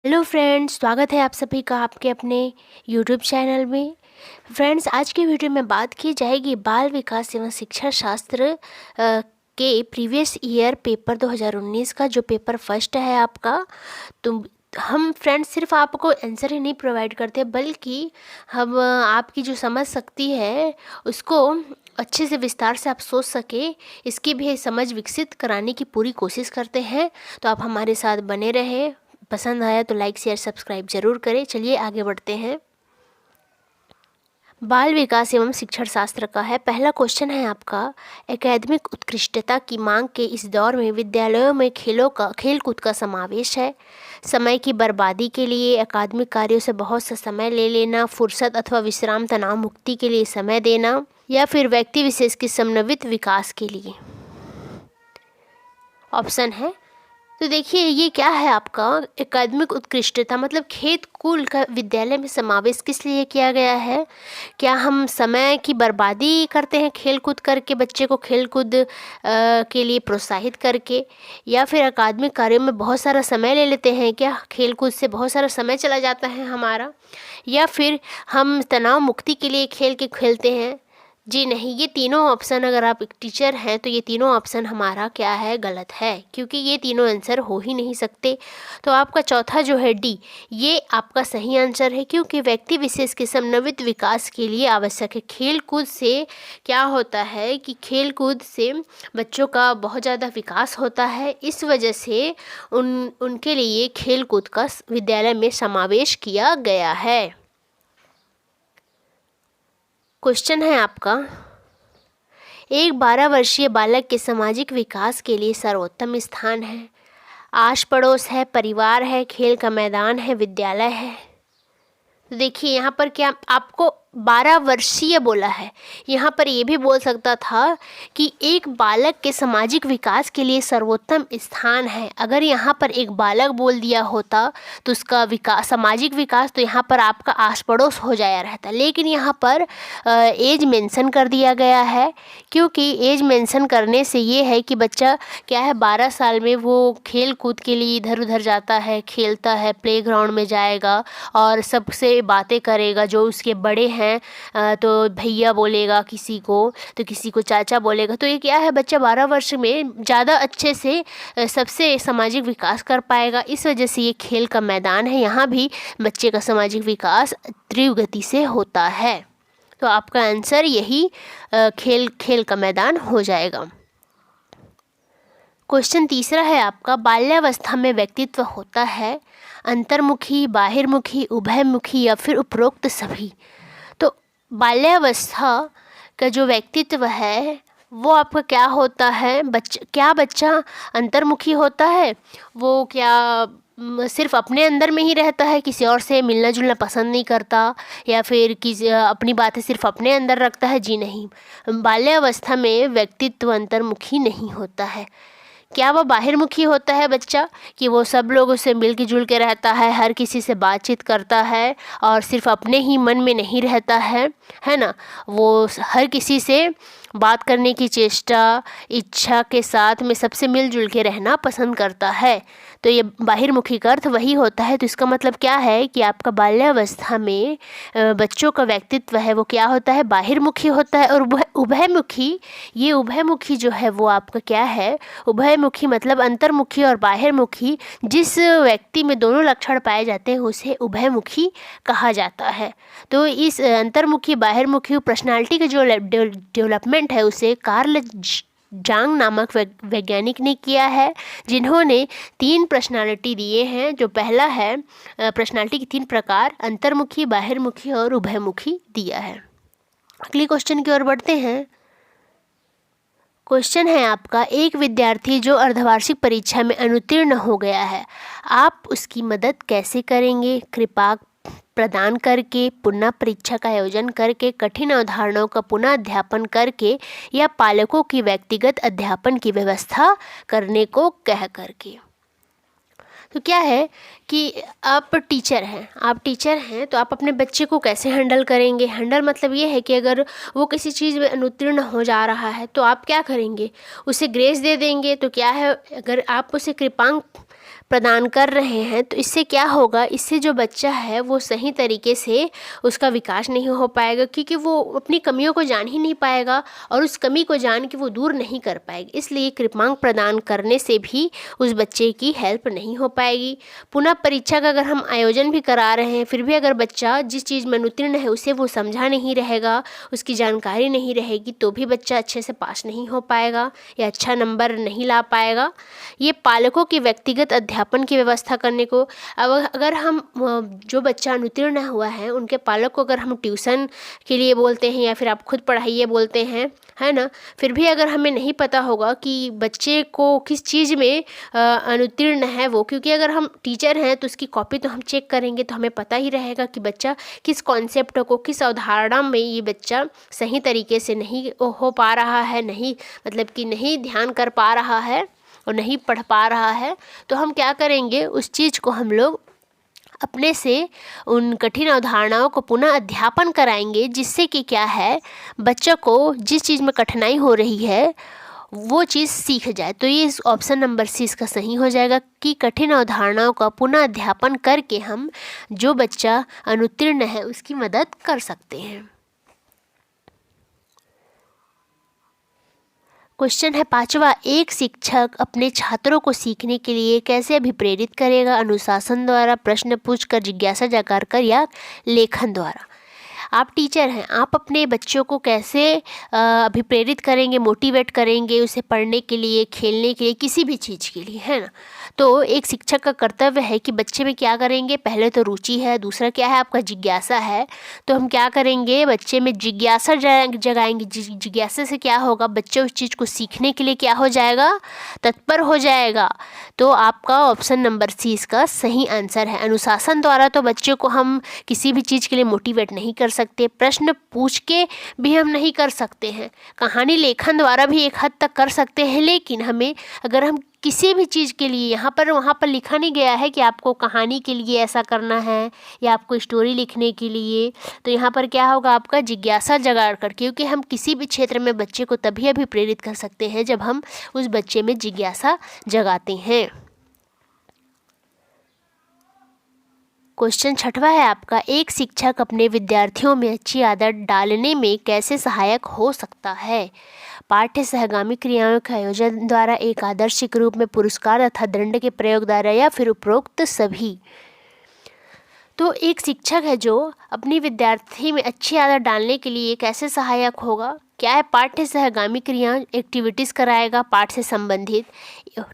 Hello friends, स्वागत है आप सभी का आपके अपने यूट्यूब चैनल में। फ्रेंड्स, आज की वीडियो में बात की जाएगी बाल विकास एवं शिक्षा शास्त्र के प्रीवियस ईयर पेपर 2019 का, जो पेपर फर्स्ट है आपका। तो हम फ्रेंड्स सिर्फ आपको आंसर ही नहीं प्रोवाइड करते, बल्कि हम आपकी जो समझ शक्ति है उसको अच्छे से विस्तार से आप सोच सके, इसकी भी समझ विकसित कराने की पूरी कोशिश करते हैं। तो आप हमारे साथ बने रहें। पसंद आया तो लाइक शेयर सब्सक्राइब जरूर करें। चलिए आगे बढ़ते हैं। बाल विकास एवं शिक्षण शास्त्र का है। पहला क्वेश्चन है आपका, एकेडमिक उत्कृष्टता की मांग के इस दौर में विद्यालयों में खेलकूद का समावेश है। समय की बर्बादी के लिए, अकादमिक कार्यों से बहुत सा समय ले लेना, फुर्सत अथवा विश्राम, तनाव मुक्ति के लिए समय देना, या फिर व्यक्ति विशेष के समन्वित विकास के लिए। ऑप्शन है, तो देखिए ये क्या है आपका, एकेडमिक उत्कृष्टता मतलब खेल कूद का विद्यालय में समावेश किस लिए किया गया है। क्या हम समय की बर्बादी करते हैं खेल कूद करके, बच्चे को खेल कूद के लिए प्रोत्साहित करके, या फिर अकादमिक कार्यों में बहुत सारा समय ले लेते हैं, क्या खेल कूद से बहुत सारा समय चला जाता है हमारा, या फिर हम तनाव मुक्ति के लिए खेल के खेलते हैं। जी नहीं, ये तीनों ऑप्शन, अगर आप एक टीचर हैं तो ये तीनों ऑप्शन हमारा क्या है, गलत है, क्योंकि ये तीनों आंसर हो ही नहीं सकते। तो आपका चौथा जो है डी, ये आपका सही आंसर है, क्योंकि व्यक्ति विशेष के समन्वित विकास के लिए आवश्यक है। खेल कूद से क्या होता है कि खेल कूद से बच्चों का बहुत ज़्यादा विकास होता है, इस वजह से उनके लिए खेल कूद का विद्यालय में समावेश किया गया है। क्वेश्चन है आपका, एक 12 वर्षीय बालक के सामाजिक विकास के लिए सर्वोत्तम स्थान है। आस पड़ोस है, परिवार है, खेल का मैदान है, विद्यालय है। तो देखिए यहाँ पर क्या आपको 12 वर्षीय बोला है, यहाँ पर ये भी बोल सकता था कि एक बालक के सामाजिक विकास के लिए सर्वोत्तम स्थान है। अगर यहाँ पर एक बालक बोल दिया होता तो उसका विकास, सामाजिक विकास, तो यहाँ पर आपका आस पड़ोस हो जाया रहता, लेकिन यहाँ पर एज मेंशन कर दिया गया है। क्योंकि एज मेंशन करने से ये है कि बच्चा क्या है, 12 साल में वो खेल कूद के लिए इधर उधर जाता है, खेलता है, प्लेग्राउंड में जाएगा और सबसे बातें करेगा। जो उसके बड़े हैं तो भैया बोलेगा किसी को, तो किसी को चाचा बोलेगा। तो ये क्या है, बच्चा 12 वर्ष में ज़्यादा अच्छे से सबसे सामाजिक विकास कर पाएगा। इस वजह से ये खेल का मैदान है, यहाँ भी बच्चे का सामाजिक विकास तीव्र गति से होता है। तो आपका आंसर यही खेल का मैदान हो जाएगा। क्वेश्चन तीसरा है आपका, बाल्यावस्था में व्यक्तित्व होता है अंतर्मुखी, बाहिर्मुखी, उभयमुखी, या फिर उपरोक्त सभी। तो बाल्यावस्था का जो व्यक्तित्व है वो आपका क्या होता है, क्या बच्चा अंतर्मुखी होता है, वो क्या सिर्फ अपने अंदर में ही रहता है, किसी और से मिलना जुलना पसंद नहीं करता, या फिर किसी अपनी बातें सिर्फ अपने अंदर रखता है। जी नहीं, बाल्यावस्था में व्यक्तित्व अंतर्मुखी नहीं होता है। क्या वो बाहिर्मुखी होता है बच्चा, कि वो सब लोगों से मिल के जुल के रहता है, हर किसी से बातचीत करता है और सिर्फ अपने ही मन में नहीं रहता है ना। वो हर किसी से बात करने की चेष्टा, इच्छा के साथ में सबसे मिलजुल के रहना पसंद करता है। तो ये बाहिर्मुखी का अर्थ वही होता है। तो इसका मतलब क्या है कि आपका बाल्यावस्था में बच्चों का व्यक्तित्व है वो क्या होता है, बाहिर्मुखी होता है। और उभयमुखी, ये उभयमुखी जो है वो आपका क्या है, उभयमुखी मतलब अंतर्मुखी और बाहिर्मुखी, जिस व्यक्ति में दोनों लक्षण पाए जाते हैं उसे उभयमुखी कहा जाता है। तो इस अंतर्मुखी बाहिर्मुखी पर्सनालिटी का जो डेवलपमेंट है उसे कार्ल जांग नामक वैज्ञानिक ने किया है, जिन्होंने 3 पर्सनालिटी दिए हैं। जो पहला है पर्सनालिटी के 3 प्रकार, अंतर्मुखी, बाहिर्मुखी और उभयमुखी दिया है। अगले क्वेश्चन की ओर बढ़ते हैं। क्वेश्चन है आपका, एक विद्यार्थी जो अर्धवार्षिक परीक्षा में अनुत्तीर्ण हो गया है, आप उसकी मदद कैसे करेंगे। कृपा प्रदान करके, पुनः परीक्षा का आयोजन करके, कठिन अवधारणाओं का पुनः अध्यापन करके, या पालकों की व्यक्तिगत अध्यापन की व्यवस्था करने को कह करके। तो क्या है कि आप टीचर हैं तो आप अपने बच्चे को कैसे हैंडल करेंगे। हैंडल मतलब ये है कि अगर वो किसी चीज़ में अनुत्तीर्ण हो जा रहा है तो आप क्या करेंगे, उसे ग्रेस दे देंगे। तो क्या है, अगर आप उसे कृपांक प्रदान कर रहे हैं तो इससे क्या होगा, इससे जो बच्चा है वो सही तरीके से उसका विकास नहीं हो पाएगा, क्योंकि वो अपनी कमियों को जान ही नहीं पाएगा और उस कमी को जान के वो दूर नहीं कर पाएगा। इसलिए कृपांक प्रदान करने से भी उस बच्चे की हेल्प नहीं हो पाएगी। पुनः परीक्षा का अगर हम आयोजन भी करा रहे हैं फिर भी अगर बच्चा जिस चीज़ में अनुत्तीर्ण है उसे वो समझा नहीं रहेगा, उसकी जानकारी नहीं रहेगी, तो भी बच्चा अच्छे से पास नहीं हो पाएगा या अच्छा नंबर नहीं ला पाएगा। ये पालकों की व्यक्तिगत अध्यापन की व्यवस्था करने को, अब अगर हम जो बच्चा अनुत्तीर्ण हुआ है उनके पालक को अगर हम ट्यूशन के लिए बोलते हैं या फिर आप खुद पढ़ाइए बोलते हैं, है ना, फिर भी अगर हमें नहीं पता होगा कि बच्चे को किस चीज़ में अनुत्तीर्ण है वो, क्योंकि अगर हम टीचर हैं तो उसकी कॉपी तो हम चेक करेंगे तो हमें पता ही रहेगा कि बच्चा किस कॉन्सेप्ट को, किस अवधारणा में ये बच्चा सही तरीके से नहीं हो पा रहा है, नहीं मतलब कि नहीं ध्यान कर पा रहा है और नहीं पढ़ पा रहा है। तो हम क्या करेंगे, उस चीज़ को हम लोग अपने से उन कठिन अवधारणाओं को पुनः अध्यापन कराएंगे, जिससे कि क्या है, बच्चों को जिस चीज़ में कठिनाई हो रही है वो चीज़ सीख जाए। तो ये ऑप्शन नंबर सी इसका सही हो जाएगा कि कठिन अवधारणाओं का पुनः अध्यापन करके हम जो बच्चा अनुत्तीर्ण है उसकी मदद कर सकते हैं। क्वेश्चन है 5वां, एक शिक्षक अपने छात्रों को सीखने के लिए कैसे अभिप्रेरित करेगा? अनुशासन द्वारा, प्रश्न पूछकर, जिज्ञासा जगाकर कर या लेखन द्वारा। आप टीचर हैं, आप अपने बच्चों को कैसे अभिप्रेरित करेंगे, मोटिवेट करेंगे उसे पढ़ने के लिए, खेलने के लिए, किसी भी चीज़ के लिए, है ना। तो एक शिक्षक का कर्तव्य है कि बच्चे में क्या करेंगे, पहले तो रुचि है, दूसरा क्या है आपका जिज्ञासा है। तो हम क्या करेंगे, बच्चे में जिज्ञासा जगाएंगे। जिज्ञासा से क्या होगा, बच्चा उस चीज़ को सीखने के लिए क्या हो जाएगा, तत्पर हो जाएगा। तो आपका ऑप्शन नंबर सी इसका सही आंसर है। अनुशासन द्वारा तो बच्चों को हम किसी भी चीज़ के लिए मोटिवेट नहीं कर सकते, प्रश्न पूछ के भी हम नहीं कर सकते हैं, कहानी लेखन द्वारा भी एक हद तक कर सकते हैं, लेकिन हमें अगर हम किसी भी चीज़ के लिए, यहाँ पर वहाँ पर लिखा नहीं गया है कि आपको कहानी के लिए ऐसा करना है या आपको स्टोरी लिखने के लिए, तो यहाँ पर क्या होगा आपका जिज्ञासा जगा कर, क्योंकि हम किसी भी क्षेत्र में बच्चे को तभी अभी प्रेरित कर सकते हैं जब हम उस बच्चे में जिज्ञासा जगाते हैं। क्वेश्चन 6वां है आपका, एक शिक्षक अपने विद्यार्थियों में अच्छी आदत डालने में कैसे सहायक हो सकता है? पाठ्य सहगामी क्रियाओं के आयोजन द्वारा, एक आदर्श के रूप में, पुरस्कार तथा दंड के प्रयोग द्वारा या फिर उपरोक्त सभी। तो एक शिक्षक है जो अपनी विद्यार्थी में अच्छी आदत डालने के लिए कैसे सहायक होगा, क्या है, पाठ्य सहगामी क्रिया, एक्टिविटीज़ कराएगा पाठ से संबंधित।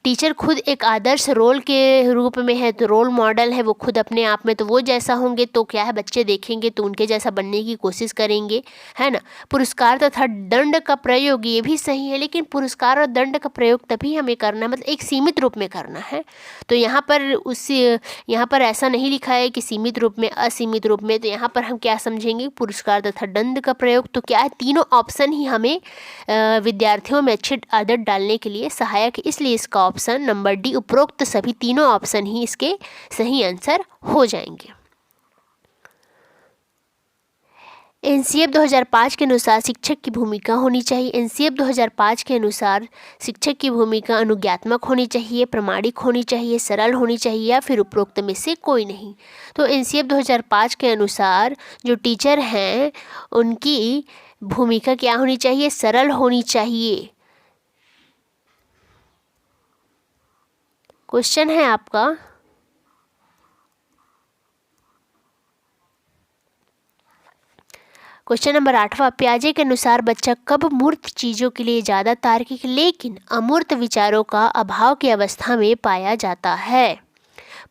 टीचर खुद एक आदर्श रोल के रूप में है, तो रोल मॉडल है वो खुद अपने आप में, तो वो जैसा होंगे तो क्या है, बच्चे देखेंगे तो उनके जैसा बनने की कोशिश करेंगे, है ना। पुरस्कार तथा दंड का प्रयोग, ये भी सही है, लेकिन पुरस्कार और दंड का प्रयोग तभी हमें करना है, मतलब एक सीमित रूप में करना है। तो यहाँ पर ऐसा नहीं लिखा है कि सीमित रूप में, असीमित रूप में, तो यहाँ पर हम क्या समझेंगे, पुरस्कार तथा दंड का प्रयोग। तो क्या है, तीनों ऑप्शन ही हमें विद्यार्थियों में अच्छी आदत डालने के लिए सहायक है, इसलिए इसका ऑप्शन नंबर डी, उपरोक्त सभी तीनों ऑप्शन ही इसके सही आंसर हो जाएंगे। एनसीएफ 2005 के अनुसार शिक्षक की भूमिका होनी चाहिए। एनसीएफ 2005 के अनुसार शिक्षक की भूमिका अनुज्ञात्मक होनी चाहिए, प्रामाणिक होनी चाहिए, सरल होनी चाहिए या फिर उपरोक्त में से कोई नहीं। तो एनसीएफ 2005 के अनुसार जो टीचर हैं उनकी भूमिका क्या होनी चाहिए, सरल होनी चाहिए। क्वेश्चन है आपका क्वेश्चन नंबर 8वां, पियाजे के अनुसार बच्चा कब मूर्त चीज़ों के लिए ज़्यादा तार्किक लेकिन अमूर्त विचारों का अभाव की अवस्था में पाया जाता है?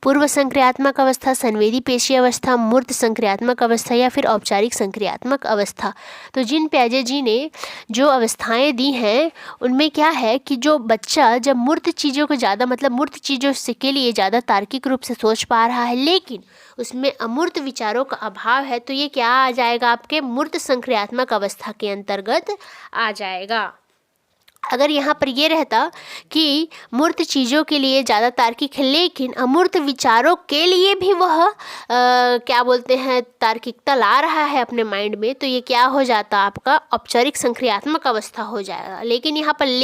पूर्व संक्रियात्मक अवस्था, संवेदी पेशी अवस्था, मूर्त संक्रियात्मक अवस्था या फिर औपचारिक संक्रियात्मक अवस्था। तो जिन पियाजे जी ने जो अवस्थाएं दी हैं उनमें क्या है कि जो बच्चा जब मूर्त चीज़ों को ज़्यादा, मतलब मूर्त चीज़ों से के लिए ज़्यादा तार्किक रूप से सोच पा रहा है लेकिन उसमें अमूर्त विचारों का अभाव है, तो ये क्या आ जाएगा, आपके मूर्त संक्रियात्मक अवस्था के अंतर्गत आ जाएगा। अगर यहाँ पर ये रहता कि मूर्त चीज़ों के लिए ज़्यादा तार्किक है लेकिन अमूर्त विचारों के लिए भी वह क्या बोलते हैं तार्किकता ला रहा है अपने माइंड में, तो ये क्या हो जाता है आपका औपचारिक संक्रियात्मक अवस्था हो जाएगा। लेकिन यहाँ पर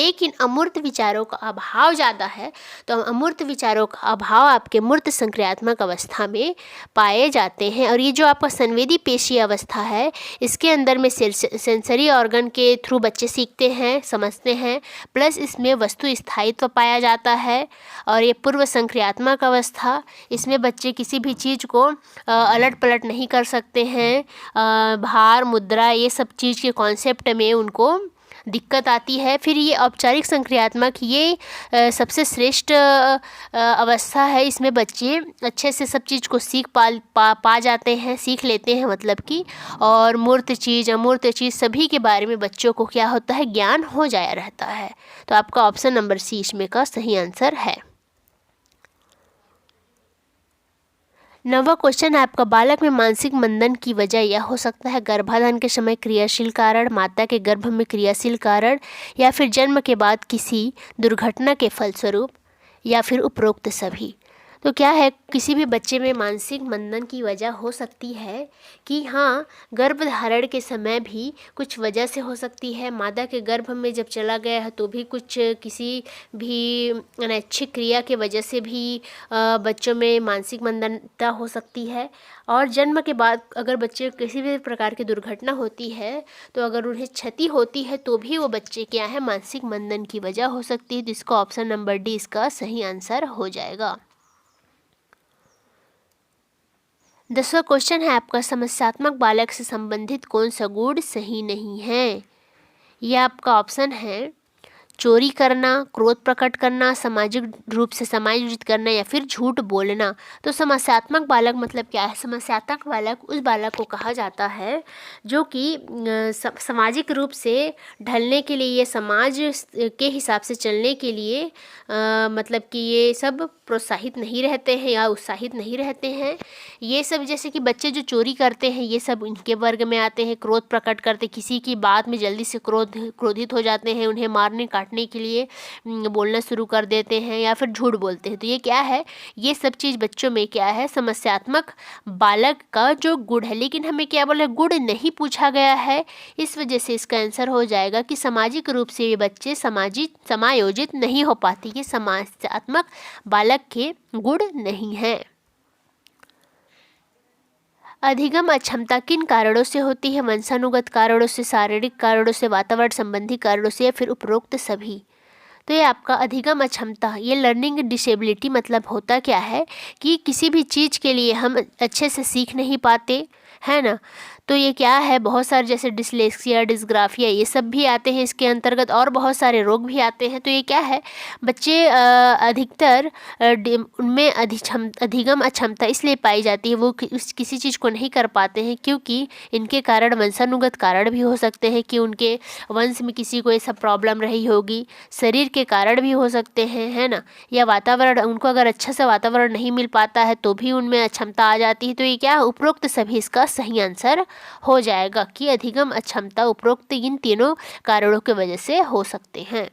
अमूर्त विचारों का अभाव ज़्यादा है, तो अमूर्त विचारों का अभाव आपके मूर्त संक्रियात्मक अवस्था में पाए जाते हैं। और ये जो आपका संवेदी पेशीय अवस्था है, इसके अंदर में सेंसरी ऑर्गन के थ्रू बच्चे सीखते हैं, समझते हैं, प्लस इसमें वस्तु स्थायित्व पाया जाता है। और ये पूर्व संक्रियात्मक अवस्था, इसमें बच्चे किसी भी चीज़ को अलट पलट नहीं कर सकते हैं। भार, मुद्रा, ये सब चीज़ के कॉन्सेप्ट में उनको दिक्कत आती है। फिर ये औपचारिक संक्रियात्मक, ये सबसे श्रेष्ठ अवस्था है। इसमें बच्चे अच्छे से सब चीज़ को सीख पा जाते हैं, सीख लेते हैं मतलब कि, और मूर्त चीज़ अमूर्त चीज़ सभी के बारे में बच्चों को क्या होता है, ज्ञान हो जाया रहता है। तो आपका ऑप्शन नंबर सी इसमें का सही आंसर है। 9वां क्वेश्चन है आपका, बालक में मानसिक मंदन की वजह यह हो सकता है गर्भाधान के समय क्रियाशील कारण, माता के गर्भ में क्रियाशील कारण, या फिर जन्म के बाद किसी दुर्घटना के फलस्वरूप, या फिर उपरोक्त सभी। तो क्या है, किसी भी बच्चे में मानसिक मंदन की वजह हो सकती है कि हाँ, गर्भधारण के समय भी कुछ वजह से हो सकती है, मादा के गर्भ में जब चला गया है तो भी कुछ किसी भी अनैच्छिक क्रिया के वजह से भी बच्चों में मानसिक मंदनता हो सकती है। और जन्म के बाद अगर बच्चे किसी भी प्रकार की दुर्घटना होती है, तो अगर उन्हें क्षति होती है तो भी वो बच्चे क्या है, मानसिक मंदन की वजह हो सकती है। तो इसका ऑप्शन नंबर डी इसका सही आंसर हो जाएगा। 10वां क्वेश्चन है आपका, समस्यात्मक बालक से संबंधित कौन सा गुण सही नहीं है। यह आपका ऑप्शन है चोरी करना, क्रोध प्रकट करना, सामाजिक रूप से समायोजित करना, या फिर झूठ बोलना। तो समस्यात्मक बालक मतलब क्या है, समस्यात्मक बालक उस बालक को कहा जाता है जो कि सामाजिक रूप से ढलने के लिए, ये समाज के हिसाब से चलने के लिए मतलब कि ये सब प्रोत्साहित नहीं रहते हैं या उत्साहित नहीं रहते हैं। ये सब जैसे कि बच्चे जो चोरी करते हैं, ये सब इनके वर्ग में आते हैं। क्रोध प्रकट करते, किसी की बात में जल्दी से क्रोधित हो जाते हैं, उन्हें मारने काटने के लिए बोलना शुरू कर देते हैं, या फिर झूठ बोलते हैं। तो ये क्या है, ये सब चीज़ बच्चों में क्या है, समस्यात्मक बालक का जो गुण है। लेकिन हमें क्या बोले, गुण नहीं पूछा गया है, इस वजह से इसका आंसर हो जाएगा कि सामाजिक रूप से ये बच्चे समायोजित नहीं हो पाते, ये समस्यात्मक बालक के गुण नहीं हैं। अधिगम अक्षमता किन कारणों से होती है, वंशानुगत कारणों से, शारीरिक कारणों से, वातावरण संबंधी कारणों से, या फिर उपरोक्त सभी। तो ये आपका अधिगम अक्षमता, ये लर्निंग डिसेबिलिटी मतलब होता क्या है कि किसी भी चीज़ के लिए हम अच्छे से सीख नहीं पाते, है ना। तो ये क्या है, बहुत सारे जैसे डिसलेक्सिया, डिस्ग्राफिया, ये सब भी आते हैं इसके अंतर्गत, और बहुत सारे रोग भी आते हैं। तो ये क्या है, बच्चे अधिकतर उनमें अधिगम अक्षमता इसलिए पाई जाती है, वो किसी चीज़ को नहीं कर पाते हैं क्योंकि इनके कारण वंशानुगत कारण भी हो सकते हैं कि उनके वंश में किसी को ऐसा प्रॉब्लम रही होगी, शरीर के कारण भी हो सकते हैं, है ना, या वातावरण, उनको अगर अच्छा सा वातावरण नहीं मिल पाता है तो भी उनमें अक्षमता आ जाती है। तो ये क्या, उपरोक्त सभी इसका सही आंसर हो जाएगा कि अधिगम अक्षमता उपरोक्त इन तीनों कारणों की वजह से हो सकते हैं।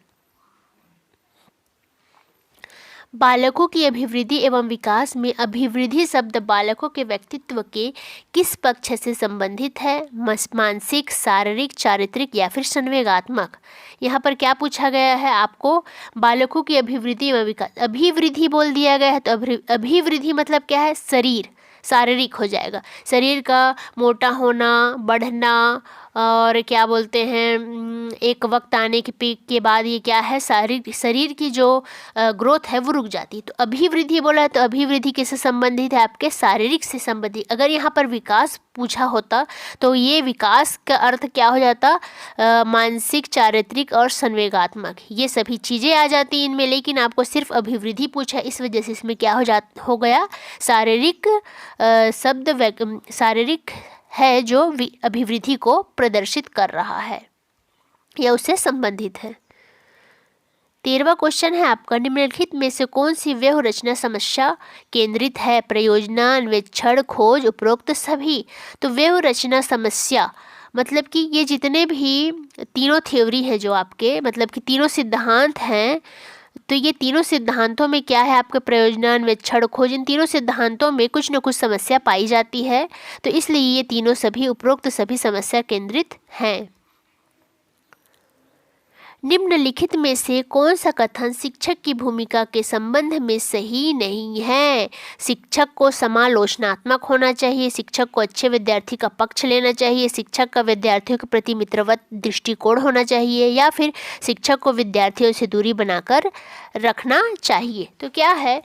बालकों की अभिवृद्धि एवं विकास में अभिवृद्धि शब्द बालकों के व्यक्तित्व के किस पक्ष से संबंधित है, मानसिक, शारीरिक, चारित्रिक, या फिर संवेगात्मक। यहाँ पर क्या पूछा गया है आपको, बालकों की अभिवृद्धि एवं विकास, अभिवृद्धि बोल दिया गया है, तो अभिवृद्धि मतलब क्या है, शरीर, शारीरिक हो जाएगा, शरीर का मोटा होना, बढ़ना, और क्या बोलते हैं एक वक्त आने के बाद ये क्या है, शरीर की जो ग्रोथ है वो रुक जाती है। तो अभिवृद्धि बोला है, तो अभिवृद्धि किससे संबंधित है, आपके शारीरिक से संबंधित। अगर यहाँ पर विकास पूछा होता तो ये विकास का अर्थ क्या हो जाता, मानसिक, चारित्रिक और संवेगात्मक, ये सभी चीज़ें आ जाती इनमें। लेकिन आपको सिर्फ अभिवृद्धि पूछा, इस वजह से इसमें क्या हो गया, शारीरिक शब्द शारीरिक है जो अभिवृद्धि को प्रदर्शित कर रहा है या उससे संबंधित है। 13वां क्वेश्चन है आपका, निम्नलिखित में से कौन सी व्यवहार रचना समस्या केंद्रित है, प्रयोजना, अन्वेषण, खोज, उपरोक्त सभी। तो व्यवहार रचना समस्या मतलब कि ये जितने भी तीनों थ्योरी है जो आपके मतलब कि तीनों सिद्धांत हैं, तो ये तीनों सिद्धांतों में क्या है, आपके प्रयोजनान्वेषण खोज, इन तीनों सिद्धांतों में कुछ न कुछ समस्या पाई जाती है। तो इसलिए ये तीनों सभी उपरोक्त सभी समस्या केंद्रित हैं। निम्नलिखित में से कौन सा कथन शिक्षक की भूमिका के संबंध में सही नहीं है? शिक्षक को समालोचनात्मक होना चाहिए, शिक्षक को अच्छे विद्यार्थी का पक्ष लेना चाहिए, शिक्षक का विद्यार्थियों के प्रति मित्रवत दृष्टिकोण होना चाहिए, या फिर शिक्षक को विद्यार्थियों से दूरी बनाकर रखना चाहिए। तो क्या है,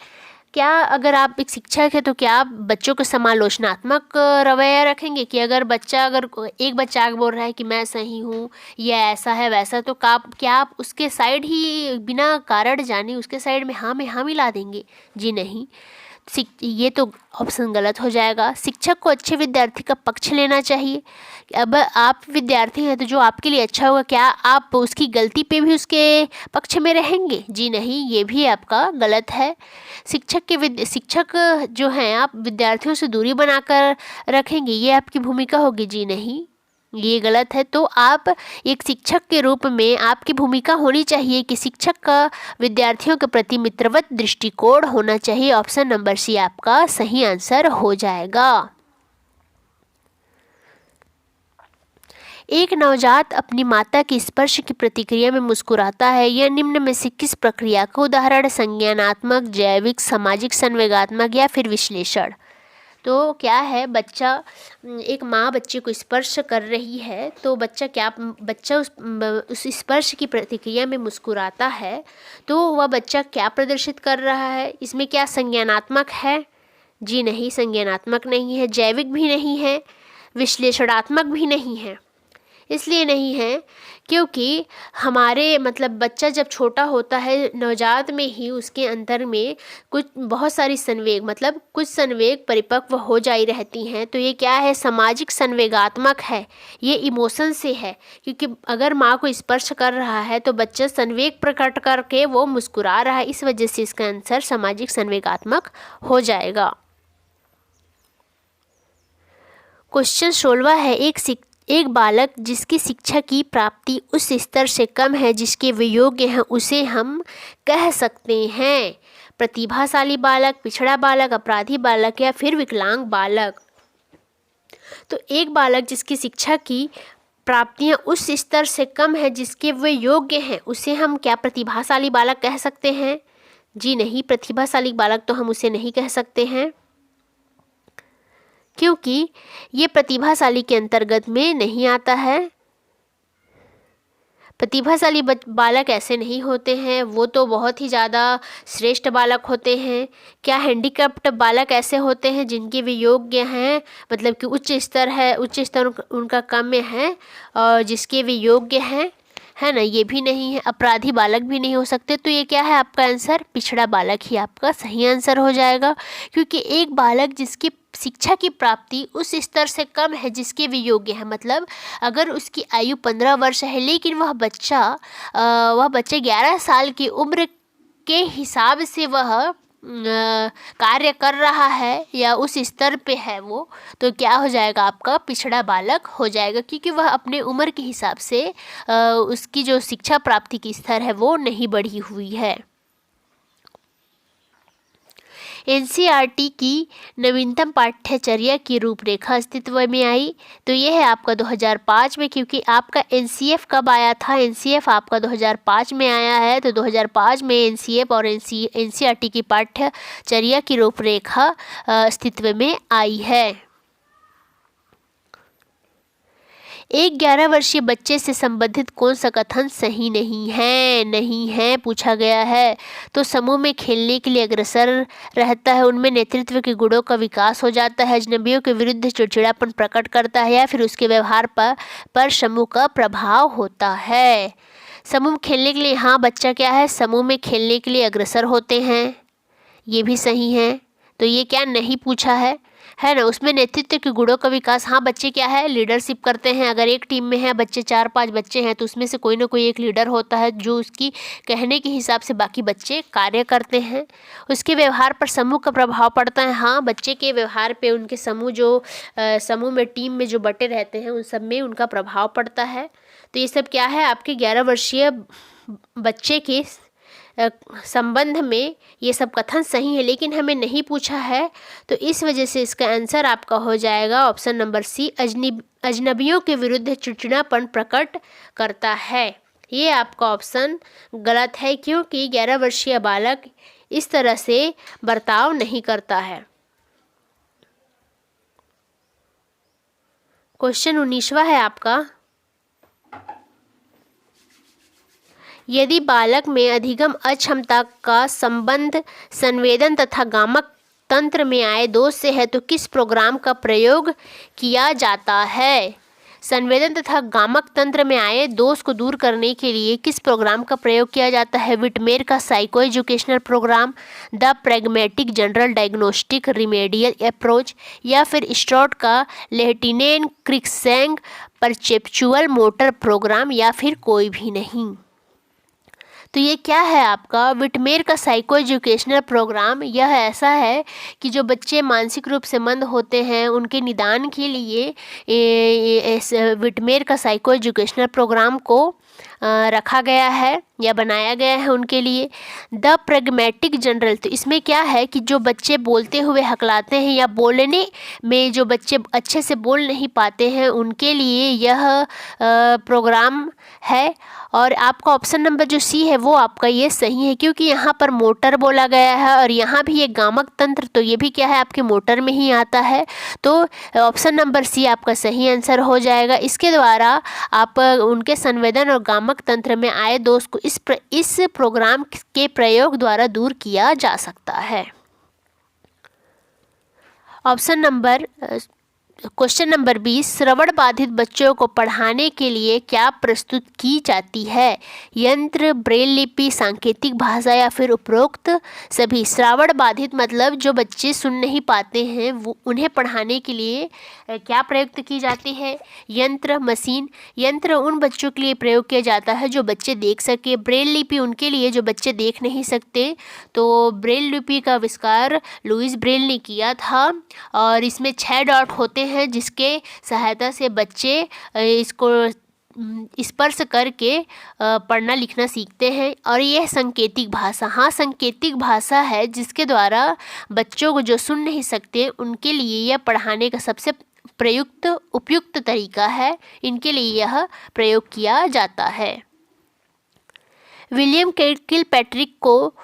क्या अगर आप एक शिक्षक है तो क्या आप बच्चों को समालोचनात्मक रवैया रखेंगे कि अगर एक बच्चा आगे बोल रहा है कि मैं सही हूँ या ऐसा है वैसा, तो क्या आप उसके साइड ही बिना कारण जाने उसके साइड में हाँ मिला देंगे? जी नहीं, ये तो ऑप्शन गलत हो जाएगा। शिक्षक को अच्छे विद्यार्थी का पक्ष लेना चाहिए। अब आप विद्यार्थी हैं तो जो आपके लिए अच्छा होगा, क्या आप उसकी गलती पे भी उसके पक्ष में रहेंगे? जी नहीं, ये भी आपका गलत है। शिक्षक जो हैं, आप विद्यार्थियों से दूरी बनाकर रखेंगे, ये आपकी भूमिका होगी? जी नहीं, ये गलत है। तो आप एक शिक्षक के रूप में आपकी भूमिका होनी चाहिए कि शिक्षक का विद्यार्थियों के प्रति मित्रवत दृष्टिकोण होना चाहिए। ऑप्शन नंबर सी आपका सही आंसर हो जाएगा। एक नवजात अपनी माता के स्पर्श की प्रतिक्रिया में मुस्कुराता है। यह निम्न में से किस प्रक्रिया का उदाहरण? संज्ञानात्मक, जैविक, सामाजिक, संवेगात्मक या फिर विश्लेषण? तो क्या है, एक माँ बच्चे को स्पर्श कर रही है तो बच्चा उस स्पर्श की प्रतिक्रिया में मुस्कुराता है, तो वह बच्चा क्या प्रदर्शित कर रहा है? इसमें क्या संज्ञानात्मक है? जी नहीं, संज्ञानात्मक नहीं है, जैविक भी नहीं है, विश्लेषणात्मक भी नहीं है। इसलिए नहीं है क्योंकि बच्चा जब छोटा होता है, नवजात में ही उसके अंदर में बहुत सारी कुछ संवेग परिपक्व हो जाई रहती हैं। तो ये क्या है, सामाजिक संवेगात्मक है, ये इमोशन से है। क्योंकि अगर माँ को स्पर्श कर रहा है तो बच्चा संवेग प्रकट करके वो मुस्कुरा रहा है, इस वजह से इसका आंसर सामाजिक संवेगात्मक हो जाएगा। क्वेश्चन 16 है, एक बालक जिसकी शिक्षा की प्राप्ति उस स्तर से कम है जिसके वे योग्य हैं, उसे हम कह सकते हैं प्रतिभाशाली बालक, पिछड़ा बालक, अपराधी बालक या फिर विकलांग बालक। तो एक बालक जिसकी शिक्षा की प्राप्तियां उस स्तर से कम है जिसके वे योग्य हैं, उसे हम क्या प्रतिभाशाली बालक कह सकते हैं? जी नहीं, प्रतिभाशाली बालक तो हम उसे नहीं कह सकते हैं, क्योंकि ये प्रतिभाशाली के अंतर्गत में नहीं आता है। प्रतिभाशाली बालक ऐसे नहीं होते हैं, वो तो बहुत ही ज़्यादा श्रेष्ठ बालक होते हैं। क्या हैंडीकैप्ड बालक ऐसे होते हैं जिनके भी योग्य हैं, कि उच्च स्तर उनका कम में है और जिसके भी योग्य हैं, है ना? ये भी नहीं है। अपराधी बालक भी नहीं हो सकते। तो ये क्या है आपका आंसर? पिछड़ा बालक ही आपका सही आंसर हो जाएगा, क्योंकि एक बालक जिसकी शिक्षा की प्राप्ति उस स्तर से कम है जिसके भी योग्य है, अगर उसकी आयु 15 वर्ष है लेकिन वह बच्चा 11 साल की उम्र के हिसाब से वह कार्य कर रहा है या उस स्तर पे है वो, तो क्या हो जाएगा आपका? पिछड़ा बालक हो जाएगा, क्योंकि वह अपने उम्र के हिसाब से उसकी जो शिक्षा प्राप्ति की स्तर है वो नहीं बढ़ी हुई है। एनसीईआरटी की नवीनतम पाठ्यचर्या की रूपरेखा अस्तित्व में आई, तो यह है आपका 2005 में, क्योंकि आपका एनसीएफ कब आया था? एनसीएफ आपका 2005 में आया है, तो 2005 में एनसीएफ और एनसीईआरटी की पाठ्यचर्या की रूपरेखा अस्तित्व में आई है। एक 11 वर्षीय बच्चे से संबंधित कौन सा कथन सही नहीं है पूछा गया है? तो समूह में खेलने के लिए अग्रसर रहता है, उनमें नेतृत्व के गुणों का विकास हो जाता है, अजनबियों के विरुद्ध चिड़चिड़ापन प्रकट करता है, या फिर उसके व्यवहार पर समूह का प्रभाव होता है। समूह खेलने के लिए, हाँ, बच्चा क्या है, समूह में खेलने के लिए अग्रसर होते हैं, ये भी सही है। तो ये क्या नहीं पूछा है ना? उसमें नेतृत्व के गुणों का विकास, हाँ, बच्चे क्या है, लीडरशिप करते हैं। अगर एक टीम में है बच्चे 4-5 बच्चे हैं तो उसमें से कोई ना कोई एक लीडर होता है जो उसकी कहने के हिसाब से बाकी बच्चे कार्य करते हैं। उसके व्यवहार पर समूह का प्रभाव पड़ता है, हाँ, बच्चे के व्यवहार पे उनके समूह में टीम में जो बटे रहते हैं उन सब में उनका प्रभाव पड़ता है। तो ये सब क्या है, आपके 11 वर्षीय बच्चे के संबंध में ये सब कथन सही है, लेकिन हमें नहीं पूछा है, तो इस वजह से इसका आंसर आपका हो जाएगा ऑप्शन नंबर सी, अजनबियों के विरुद्ध चिड़चिड़ापन प्रकट करता है। ये आपका ऑप्शन गलत है, क्योंकि 11 वर्षीय बालक इस तरह से बर्ताव नहीं करता है। क्वेश्चन 19वां है आपका, यदि बालक में अधिगम अक्षमता का संबंध संवेदन तथा गामक तंत्र में आए दोष से है तो किस प्रोग्राम का प्रयोग किया जाता है? संवेदन तथा गामक तंत्र में आए दोष को दूर करने के लिए किस प्रोग्राम का प्रयोग किया जाता है? विटमेर का psycho educational program, the pragmatic general diagnostic remedial approach, या फिर स्ट्रॉट का Lehtinen Cruickshank perceptual motor program, या फिर कोई भी नहीं। तो ये क्या है आपका विटमेर का साइको एजुकेशनल प्रोग्राम। यह ऐसा है कि जो बच्चे मानसिक रूप से मंद होते हैं उनके निदान के लिए विटमेर का साइको एजुकेशनल प्रोग्राम को रखा गया है या बनाया गया है उनके लिए। द प्रैग्मेटिक जनरल, तो इसमें क्या है कि जो बच्चे बोलते हुए हकलाते हैं या बोलने में जो बच्चे अच्छे से बोल नहीं पाते हैं उनके लिए यह प्रोग्राम है। और आपका ऑप्शन नंबर जो सी है वो आपका ये सही है, क्योंकि यहाँ पर मोटर बोला गया है और यहाँ भी ये गामक तंत्र, तो ये भी क्या है आपके मोटर में ही आता है। तो ऑप्शन नंबर सी आपका सही आंसर हो जाएगा। इसके द्वारा आप उनके संवेदन और गामक तंत्र में आए दोष को इस प्रोग्राम के प्रयोग द्वारा दूर किया जा सकता है। क्वेश्चन नंबर 20, श्रवण बाधित बच्चों को पढ़ाने के लिए क्या प्रस्तुत की जाती है? यंत्र, ब्रेल लिपि, सांकेतिक भाषा, या फिर उपरोक्त सभी। श्रवण बाधित मतलब जो बच्चे सुन नहीं पाते हैं वो उन्हें पढ़ाने के लिए क्या प्रयुक्त की जाती है? यंत्र, मशीन। यंत्र उन बच्चों के लिए प्रयोग किया जाता है जो बच्चे देख सके। ब्रेल लिपि उनके लिए जो बच्चे देख नहीं सकते। तो ब्रेल लिपि का आविष्कार लुईस ब्रेल ने किया था और इसमें 6 डॉट होते हैं जिसके सहायता से बच्चे इसको स्पर्श करके पढ़ना लिखना सीखते हैं। और यह सांकेतिक भाषा, हाँ सांकेतिक भाषा है जिसके द्वारा बच्चों को जो सुन नहीं सकते उनके लिए यह पढ़ाने का सबसे उपयुक्त तरीका है। इनके लिए यह प्रयोग किया जाता है। विलियम किलपैट्रिक को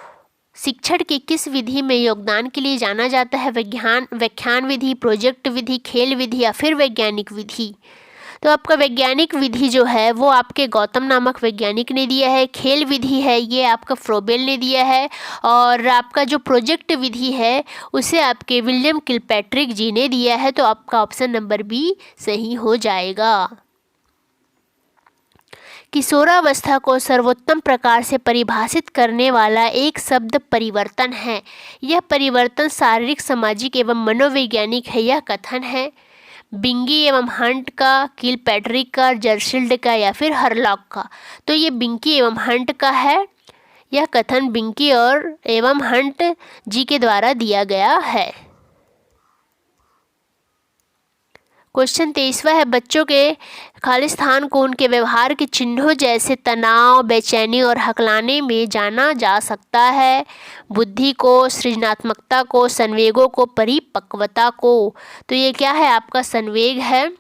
शिक्षण की किस विधि में योगदान के लिए जाना जाता है? व्याख्यान विधि, प्रोजेक्ट विधि, खेल विधि, या फिर वैज्ञानिक विधि। तो आपका वैज्ञानिक विधि जो है वो आपके गौतम नामक वैज्ञानिक ने दिया है। खेल विधि है ये आपका फ्रोबेल ने दिया है। और आपका जो प्रोजेक्ट विधि है उसे आपके विलियम किलपैट्रिक जी ने दिया है। तो आपका ऑप्शन नंबर बी सही हो जाएगा। किशोरावस्था को सर्वोत्तम प्रकार से परिभाषित करने वाला एक शब्द परिवर्तन है। यह परिवर्तन शारीरिक, सामाजिक एवं मनोवैज्ञानिक है। यह कथन है बिंगी एवं हंट का, किलपैट्रिक का, जर्शिल्ड का, या फिर हरलॉक का। तो ये बिंकी एवं हंट का है। यह कथन बिंकी और एवं हंट जी के द्वारा दिया गया है। क्वेश्चन 23वां है, बच्चों के खालिस्तान को उनके व्यवहार के चिन्हों जैसे तनाव, बेचैनी और हकलाने में जाना जा सकता है। बुद्धि को, सृजनात्मकता को, संवेगों को, परिपक्वता को। तो ये क्या है आपका संवेग है।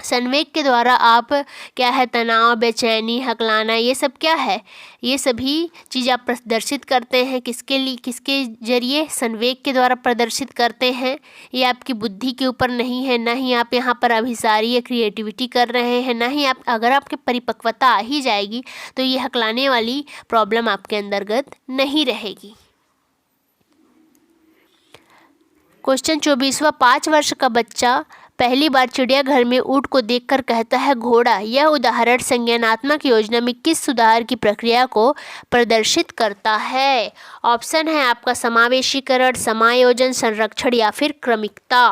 संवेग के द्वारा आप क्या है तनाव, बेचैनी, हकलाना, ये सब क्या है, ये सभी चीज़ आप प्रदर्शित करते हैं। किसके लिए, किसके जरिए? संवेग के द्वारा प्रदर्शित करते हैं। ये आपकी बुद्धि के ऊपर नहीं है, ना ही आप यहाँ पर अभिसारी या क्रिएटिविटी कर रहे हैं, ना ही आप, अगर आपके परिपक्वता आ ही जाएगी तो ये हकलाने वाली प्रॉब्लम आपके अंतर्गत नहीं रहेगी। क्वेश्चन 24वां, 5 वर्ष का बच्चा पहली बार चिड़ियाघर में ऊँट को देखकर कहता है घोड़ा। यह उदाहरण संज्ञानात्मक योजना में किस सुधार की प्रक्रिया को प्रदर्शित करता है? ऑप्शन है आपका समावेशीकरण, समायोजन, संरक्षण, या फिर क्रमिकता।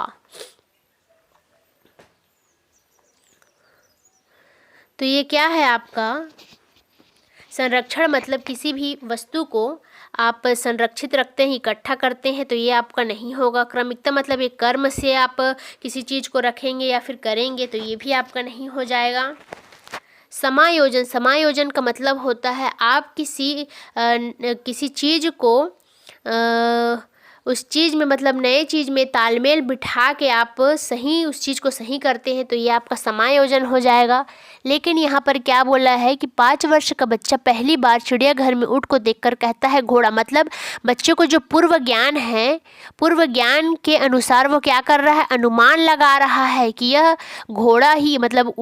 तो ये क्या है आपका संरक्षण, मतलब किसी भी वस्तु को आप संरक्षित रखते हैं, इकट्ठा करते हैं, तो ये आपका नहीं होगा। क्रमिकता मतलब एक कर्म से आप किसी चीज़ को रखेंगे या फिर करेंगे, तो ये भी आपका नहीं हो जाएगा। समायोजन, समायोजन का मतलब होता है आप किसी चीज़ को उस चीज़ में, मतलब नए चीज़ में तालमेल बिठा के आप सही उस चीज़ को सही करते हैं, तो ये आपका समायोजन हो जाएगा। लेकिन यहाँ पर क्या बोला है कि 5 वर्ष का बच्चा पहली बार चिड़ियाघर में ऊँट को देखकर कहता है घोड़ा, मतलब बच्चे को जो पूर्व ज्ञान है, पूर्व ज्ञान के अनुसार वो क्या कर रहा है, अनुमान लगा रहा है कि यह घोड़ा ही, मतलब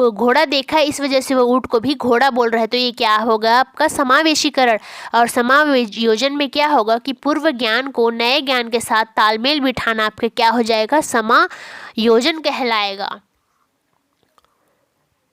घोड़ा देखा है, इस वजह से वो ऊँट को भी घोड़ा बोल रहा है। तो ये क्या होगा, आपका समावेशीकरण। और समायोजन में क्या होगा कि पूर्व ज्ञान को नए ज्ञान के साथ तालमेल बिठाना आपके क्या हो जाएगा, समायोजन कहलाएगा।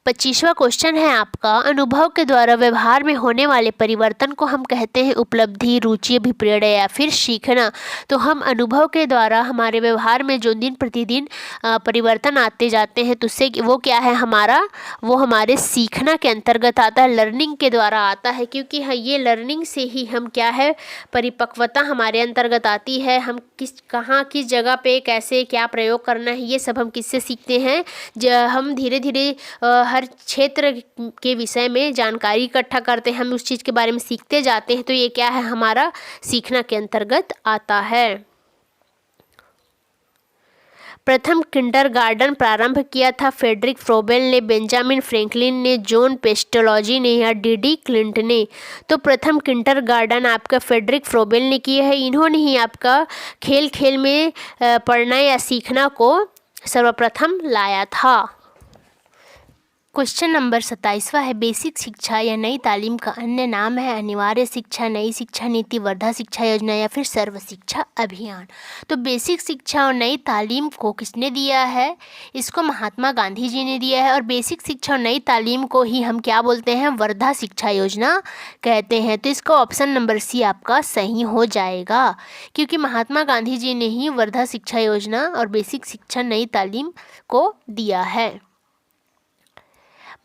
25वां क्वेश्चन है आपका, अनुभव के द्वारा व्यवहार में होने वाले परिवर्तन को हम कहते हैं उपलब्धि, रुचि, अभिप्रेरणा या फिर सीखना। तो हम अनुभव के द्वारा हमारे व्यवहार में जो दिन प्रतिदिन परिवर्तन आते जाते हैं, तो उससे वो क्या है हमारा, वो हमारे सीखना के अंतर्गत आता है, लर्निंग के द्वारा आता है। क्योंकि ये लर्निंग से ही हम क्या है, परिपक्वता हमारे अंतर्गत आती है। हम कहाँ किस जगह पे कैसे क्या प्रयोग करना है, ये सब हम किससे सीखते हैं, हम धीरे धीरे हर क्षेत्र के विषय में जानकारी इकट्ठा करते हैं, हम उस चीज़ के बारे में सीखते जाते हैं। तो ये क्या है, हमारा सीखना के अंतर्गत आता है। प्रथम किंडरगार्टन प्रारंभ किया था फ्रेडरिक फ्रोबेल ने, बेंजामिन फ्रैंकलिन ने, जॉन पेस्टोलॉजी ने या डीडी क्लिंट ने। तो प्रथम किंडरगार्टन आपका फ्रेडरिक फ्रोबेल ने किया है। इन्होंने ही आपका खेल खेल में पढ़ना या सीखना को सर्वप्रथम लाया था। क्वेश्चन नंबर 27वां है, बेसिक शिक्षा या नई तालीम का अन्य नाम है अनिवार्य शिक्षा, नई शिक्षा नीति, वर्धा शिक्षा योजना या फिर सर्व शिक्षा अभियान। तो बेसिक शिक्षा और नई तालीम को किसने दिया है, इसको महात्मा गांधी जी ने दिया है। और बेसिक शिक्षा और नई तालीम को ही हम क्या बोलते हैं, वर्धा शिक्षा योजना कहते हैं। तो इसका ऑप्शन नंबर सी आपका सही हो जाएगा, क्योंकि महात्मा गांधी जी ने ही वर्धा शिक्षा योजना और बेसिक शिक्षा नई तालीम को दिया है।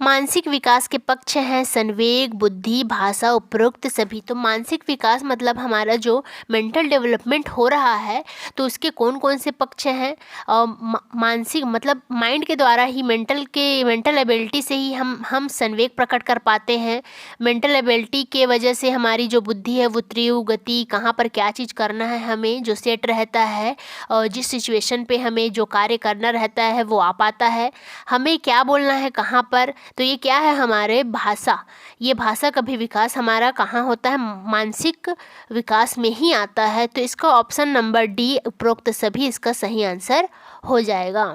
मानसिक विकास के पक्ष हैं संवेग, बुद्धि, भाषा, उपरोक्त सभी। तो मानसिक विकास मतलब हमारा जो मेंटल डेवलपमेंट हो रहा है, तो उसके कौन कौन से पक्ष हैं। मानसिक मतलब माइंड के द्वारा ही, मेंटल एबिलिटी से ही हम संवेग प्रकट कर पाते हैं। मेंटल एबिलिटी के वजह से हमारी जो बुद्धि है वो तीव्र गति, कहाँ पर क्या चीज़ करना है हमें जो सेट रहता है, और जिस सिचुएशन पे हमें जो कार्य करना रहता है वो आ पाता है। हमें क्या बोलना है कहाँ पर, तो ये क्या है हमारे भाषा। ये भाषा का भी विकास हमारा कहाँ होता है, मानसिक विकास में ही आता है। तो इसका ऑप्शन नंबर डी उपरोक्त सभी इसका सही आंसर हो जाएगा।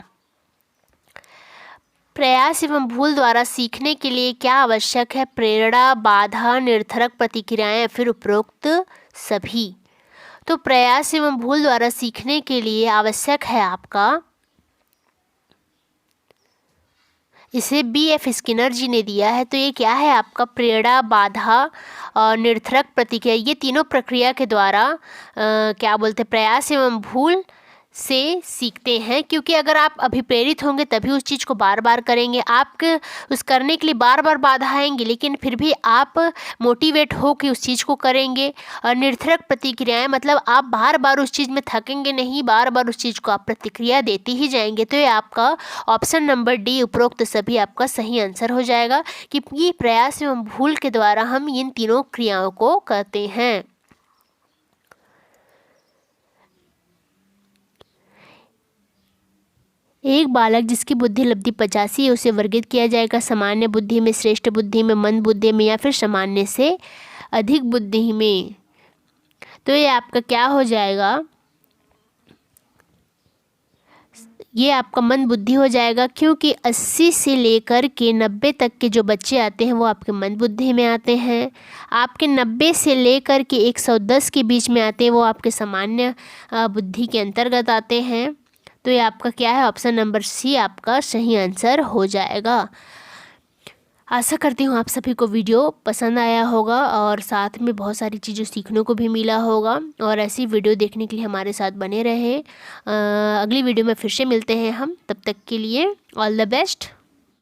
प्रयास एवं भूल द्वारा सीखने के लिए क्या आवश्यक है, प्रेरणा, बाधा, निरर्थक प्रतिक्रियाएं, फिर उपरोक्त सभी। तो प्रयास एवं भूल द्वारा सीखने के लिए आवश्यक है आपका, इसे B.F. स्किनर जी ने दिया है। तो ये क्या है आपका, प्रेरणा, बाधा और निरर्थक प्रतिक्रिया, ये तीनों प्रक्रिया के द्वारा क्या बोलते हैं, प्रयास एवं भूल से सीखते हैं। क्योंकि अगर आप अभिप्रेरित होंगे तभी उस चीज़ को बार बार करेंगे, आपके उस करने के लिए बार बार बाधा आएंगी, लेकिन फिर भी आप मोटिवेट हो कि उस चीज़ को करेंगे। और निरर्थक प्रतिक्रियाएं मतलब आप बार बार उस चीज़ में थकेंगे नहीं, बार बार उस चीज़ को आप प्रतिक्रिया देते ही जाएंगे। तो ये आपका ऑप्शन नंबर डी उपरोक्त सभी आपका सही आंसर हो जाएगा, कि प्रयास एवं भूल के द्वारा हम इन तीनों क्रियाओं को करते हैं। एक बालक जिसकी बुद्धि लब्धि 85 है उसे वर्गीकृत किया जाएगा सामान्य बुद्धि में, श्रेष्ठ बुद्धि में, मंद बुद्धि में या फिर सामान्य से अधिक बुद्धि में। तो ये आपका क्या हो जाएगा, ये आपका मंद बुद्धि हो जाएगा, क्योंकि 80 से लेकर के 90 तक के जो बच्चे आते हैं वो आपके मंद बुद्धि में आते हैं। आपके 90 से लेकर के 110 के बीच में आते हैं वो आपके सामान्य बुद्धि के अंतर्गत आते हैं। तो ये आपका क्या है, ऑप्शन नंबर सी आपका सही आंसर हो जाएगा। आशा करती हूँ आप सभी को वीडियो पसंद आया होगा और साथ में बहुत सारी चीज़ें सीखने को भी मिला होगा। और ऐसी वीडियो देखने के लिए हमारे साथ बने रहें। अगली वीडियो में फिर से मिलते हैं हम, तब तक के लिए ऑल द बेस्ट।